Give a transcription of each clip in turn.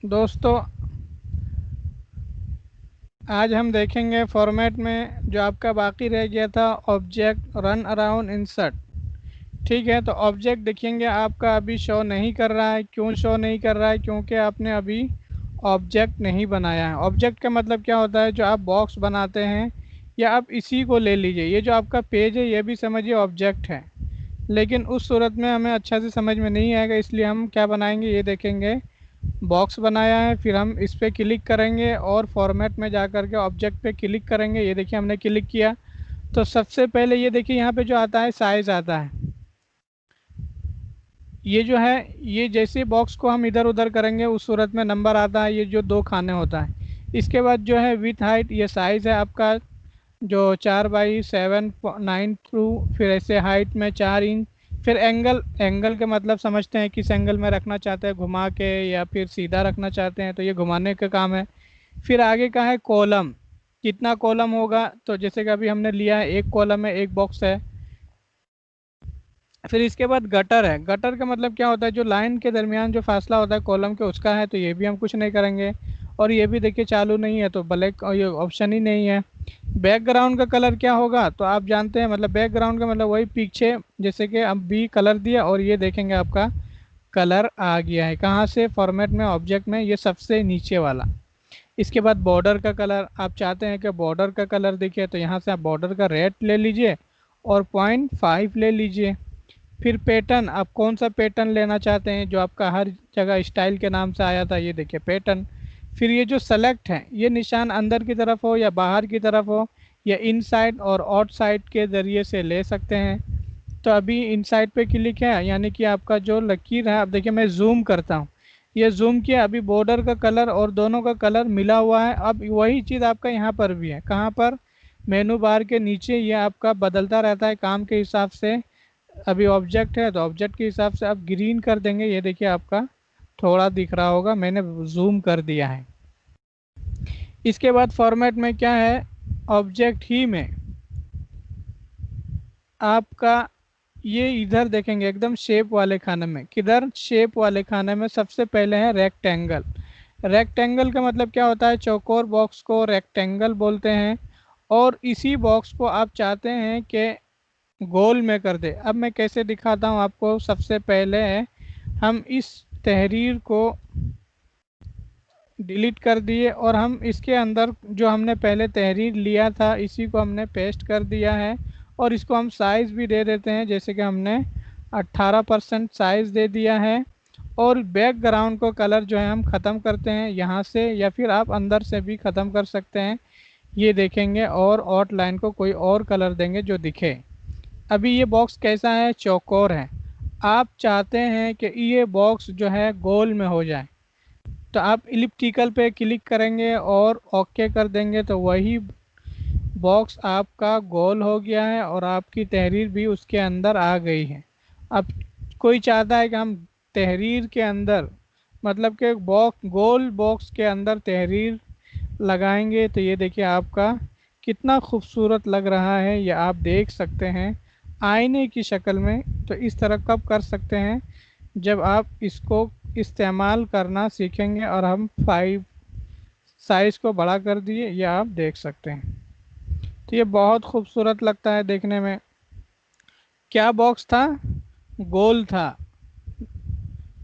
दोस्तों, आज हम देखेंगे फॉर्मेट में जो आपका बाकी रह गया था, ऑब्जेक्ट रन अराउंड इंसर्ट। ठीक है, तो ऑब्जेक्ट देखेंगे आपका अभी शो नहीं कर रहा है। क्यों शो नहीं कर रहा है? क्योंकि आपने अभी ऑब्जेक्ट नहीं बनाया है। ऑब्जेक्ट का मतलब क्या होता है? जो आप बॉक्स बनाते हैं, या आप इसी को ले लीजिए, ये जो आपका पेज है ये भी समझिए ऑब्जेक्ट है। लेकिन उस सूरत में हमें अच्छा से समझ में नहीं आएगा, इसलिए हम क्या बनाएंगे ये देखेंगे। बॉक्स बनाया है, फिर हम इस पर क्लिक करेंगे और फॉर्मेट में जा कर के ऑब्जेक्ट पे क्लिक करेंगे। ये देखिए हमने क्लिक किया, तो सबसे पहले ये देखिए यहाँ पे जो आता है साइज़ आता है। ये जो है, ये जैसे बॉक्स को हम इधर उधर करेंगे उस सूरत में नंबर आता है, ये जो 2 खाने होता है। इसके बाद जो है विथ हाइट, ये साइज़ है आपका जो 4/7 9 फिर ऐसे हाइट में 4 इंच। फिर एंगल, एंगल के मतलब समझते हैं किस एंगल में रखना चाहते हैं, घुमा के या फिर सीधा रखना चाहते हैं, तो ये घुमाने का काम है। फिर आगे का है कॉलम, कितना कॉलम होगा, तो जैसे कि अभी हमने लिया है 1 कॉलम है, 1 बॉक्स है। फिर इसके बाद गटर है। गटर का मतलब क्या होता है? जो लाइन के दरमियान जो फासला होता है कॉलम के, उसका है, तो ये भी हम कुछ नहीं करेंगे। और ये भी देखिए चालू नहीं है, तो ब्लैक, ये ऑप्शन ही नहीं है। बैकग्राउंड का कलर क्या होगा? तो आप जानते हैं, मतलब बैकग्राउंड का मतलब वही पीछे, जैसे कि अब भी कलर दिया और ये देखेंगे आपका कलर आ गया है। कहाँ से? फॉर्मेट में, ऑब्जेक्ट में, ये सबसे नीचे वाला। इसके बाद बॉर्डर का कलर, आप चाहते हैं कि बॉर्डर का कलर देखिए, तो यहाँ से आप बॉर्डर का रेड ले लीजिए और 0.5 ले लीजिए। फिर पैटर्न, आप कौन सा पैटर्न लेना चाहते हैं, जो आपका हर जगह स्टाइल के नाम से आया था, ये देखिए पैटर्न। फिर ये जो सेलेक्ट है, ये निशान अंदर की तरफ हो या बाहर की तरफ हो, या इनसाइड और आउटसाइड के ज़रिए से ले सकते हैं। तो अभी इनसाइड पे क्लिक है, यानी कि आपका जो लकीर है, अब देखिए मैं जूम करता हूँ, ये जूम किया, अभी बॉर्डर का कलर और दोनों का कलर मिला हुआ है। अब वही चीज़ आपका यहाँ पर भी है। कहाँ पर? मेनू बार के नीचे। ये आपका बदलता रहता है काम के हिसाब से। अभी ऑब्जेक्ट है, तो ऑब्जेक्ट के हिसाब से आप ग्रीन कर देंगे। ये देखिए आपका थोड़ा दिख रहा होगा, मैंने जूम कर दिया है। इसके बाद फॉर्मेट में क्या है, ऑब्जेक्ट ही में आपका ये इधर देखेंगे एकदम शेप वाले खाने में। किधर? शेप वाले खाने में सबसे पहले है रेक्टेंगल। रेक्टेंगल का मतलब क्या होता है? चौकोर बॉक्स को रेक्टेंगल बोलते हैं। और इसी बॉक्स को आप चाहते हैं कि गोल में कर दे। अब मैं कैसे दिखाता हूँ आपको। सबसे पहले हम इस तहरीर को डिलीट कर दिए और हम इसके अंदर जो हमने पहले तहरीर लिया था, इसी को हमने पेस्ट कर दिया है। और इसको हम साइज़ भी दे देते हैं, जैसे कि हमने 18% साइज़ दे दिया है। और बैकग्राउंड को कलर जो है हम ख़त्म करते हैं यहाँ से, या फिर आप अंदर से भी ख़त्म कर सकते हैं। ये देखेंगे, और आउटलाइन को कोई और कलर देंगे जो दिखे। अभी ये बॉक्स कैसा है? चौकोर है। आप चाहते हैं कि ये बॉक्स जो है गोल में हो जाए, तो आप इलिप्टिकल पे क्लिक करेंगे और ओके कर देंगे, तो वही बॉक्स आपका गोल हो गया है और आपकी तहरीर भी उसके अंदर आ गई है। अब कोई चाहता है कि हम तहरीर के अंदर, मतलब कि बॉक्स, गोल बॉक्स के अंदर तहरीर लगाएंगे, तो ये देखिए आपका कितना खूबसूरत लग रहा है। ये आप देख सकते हैं आईने की शक्ल में। तो इस तरह कब कर सकते हैं? जब आप इसको इस्तेमाल करना सीखेंगे। और हम 5 साइज़ को बड़ा कर दिए, ये आप देख सकते हैं। तो ये बहुत खूबसूरत लगता है देखने में। क्या बॉक्स था? गोल था।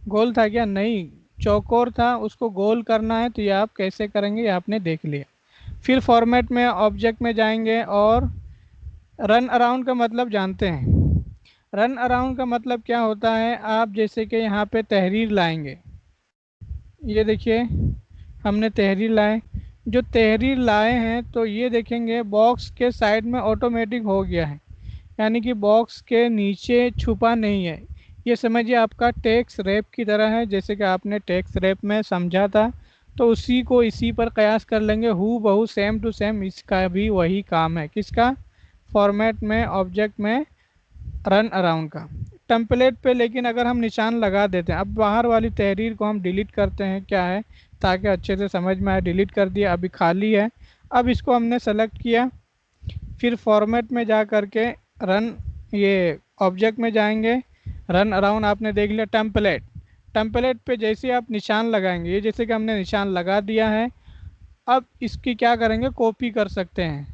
गोल था क्या? नहीं, चौकोर था, उसको गोल करना है। तो ये आप कैसे करेंगे ये आपने देख लिया। फिर फॉर्मेट में, ऑब्जेक्ट में जाएंगे और रन अराउंड का मतलब जानते हैं। रन अराउंड का मतलब क्या होता है? आप जैसे कि यहाँ पे तहरीर लाएंगे, ये देखिए हमने तहरीर लाए। जो तहरीर लाए हैं, तो ये देखेंगे बॉक्स के साइड में ऑटोमेटिक हो गया है, यानी कि बॉक्स के नीचे छुपा नहीं है। ये समझिए आपका टैक्स रैप की तरह है, जैसे कि आपने टैक्स रैप में समझा था, तो उसी को इसी पर कयास कर लेंगे। हु बहू सेम टू सेम इसका भी वही काम है। किसका? फॉर्मेट में, ऑब्जेक्ट में, रन अराउंड का। टेम्पलेट पे लेकिन अगर हम निशान लगा देते हैं, अब बाहर वाली तहरीर को हम डिलीट करते हैं, क्या है, ताकि अच्छे से समझ में आए। डिलीट कर दिया, अभी खाली है। अब इसको हमने सेलेक्ट किया, फिर फॉर्मेट में जा कर के रन, ये ऑब्जेक्ट में जाएंगे, रन अराउंड आपने देख लिया। टेम्पलेट, टेम्पलेट पे जैसे आप निशान लगाएंगे, ये जैसे कि हमने निशान लगा दिया है, अब इसकी क्या करेंगे, कॉपी कर सकते हैं।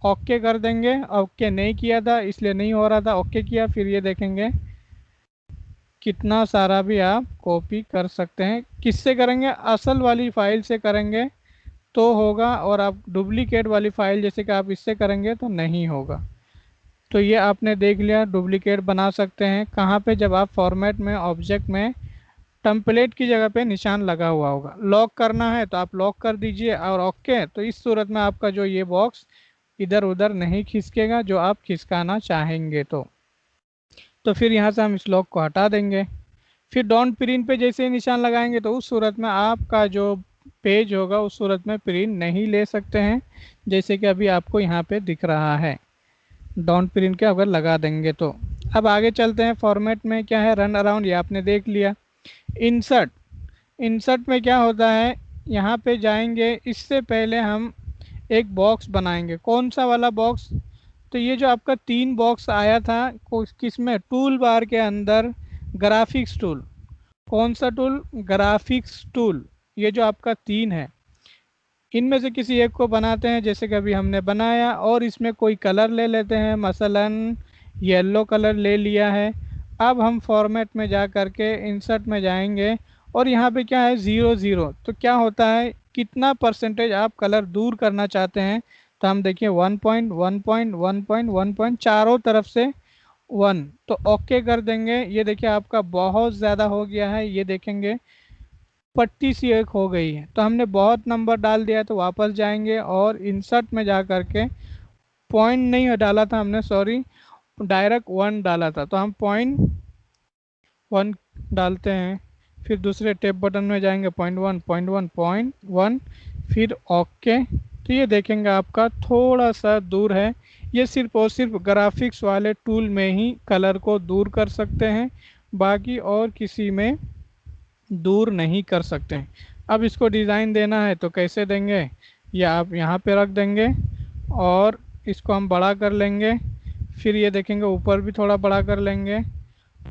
ओके कर देंगे, ओके नहीं किया था इसलिए नहीं हो रहा था, ओके किया, फिर ये देखेंगे कितना सारा भी आप कॉपी कर सकते हैं। किससे करेंगे, असल वाली फाइल से करेंगे तो होगा, और आप डुप्लीकेट वाली फाइल जैसे कि आप इससे करेंगे तो नहीं होगा। तो ये आपने देख लिया, डुप्लीकेट बना सकते हैं कहाँ पे, जब आप फॉर्मेट में ऑब्जेक्ट में टेम्पलेट की जगह पे निशान लगा हुआ होगा। लॉक करना है तो आप लॉक कर दीजिए और ओके, तो इस सूरत में आपका जो ये बॉक्स इधर उधर नहीं खिसकेगा जो आप खिसकाना चाहेंगे। तो फिर यहाँ से हम इस लॉक को हटा देंगे। फिर डोंट प्रिंट पे जैसे ही निशान लगाएंगे तो उस सूरत में आपका जो पेज होगा उस सूरत में प्रिंट नहीं ले सकते हैं, जैसे कि अभी आपको यहाँ पे दिख रहा है। डोंट प्रिंट के अगर लगा देंगे तो अब आगे चलते हैं। फॉर्मेट में क्या है, रन अराउंड, ये आपने देख लिया। इंसर्ट, इंसर्ट में क्या होता है, यहाँ पे जाएंगे, इससे पहले हम एक बॉक्स बनाएंगे। कौन सा वाला बॉक्स, तो ये जो आपका 3 बॉक्स आया था किस में, टूल बार के अंदर ग्राफिक्स टूल। कौन सा टूल, ग्राफिक्स टूल। ये जो आपका 3 है, इनमें से किसी एक को बनाते हैं, जैसे कि अभी हमने बनाया, और इसमें कोई कलर ले लेते हैं, मसलन येलो कलर ले लिया है। अब हम फॉर्मेट में जा करके इंसर्ट में जाएंगे, और यहाँ पे क्या है, 0 0, तो क्या होता है, कितना परसेंटेज आप कलर दूर करना चाहते हैं। तो हम देखिए 1.1.1.1, चारों तरफ से 1, तो ओके कर देंगे। ये देखिए आपका बहुत ज़्यादा हो गया है, ये देखेंगे पट्टी सी एक हो गई है। तो हमने बहुत नंबर डाल दिया, तो वापस जाएंगे और इंसर्ट में जा करके, पॉइंट नहीं डाला था हमने, सॉरी, डायरेक्ट 1 डाला था, तो हम .1 डालते हैं। फिर दूसरे टैब बटन में जाएंगे, .1 फिर ओके। तो ये देखेंगे आपका थोड़ा सा दूर है। ये सिर्फ और सिर्फ ग्राफिक्स वाले टूल में ही कलर को दूर कर सकते हैं, बाकी और किसी में दूर नहीं कर सकते हैं। अब इसको डिज़ाइन देना है तो कैसे देंगे, या आप यहाँ पे रख देंगे और इसको हम बड़ा कर लेंगे। फिर ये देखेंगे ऊपर भी थोड़ा बड़ा कर लेंगे,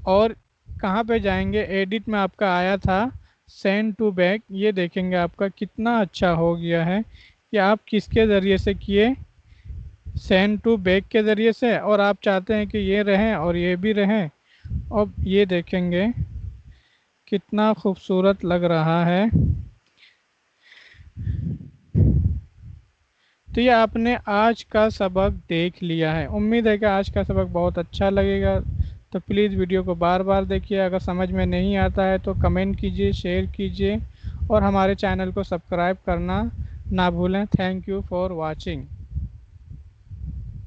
और कहाँ पे जाएंगे, एडिट में आपका आया था सेंड टू बैक, ये देखेंगे आपका कितना अच्छा हो गया है। कि आप किसके ज़रिए से किए, सेंड टू बैक के ज़रिए से, और आप चाहते हैं कि ये रहें और ये भी रहें। अब ये देखेंगे कितना खूबसूरत लग रहा है। तो ये आपने आज का सबक देख लिया है। उम्मीद है कि आज का सबक बहुत अच्छा लगेगा। तो प्लीज़ वीडियो को बार बार देखिए। अगर समझ में नहीं आता है तो कमेंट कीजिए, शेयर कीजिए, और हमारे चैनल को सब्सक्राइब करना ना भूलें। Thank you for watching.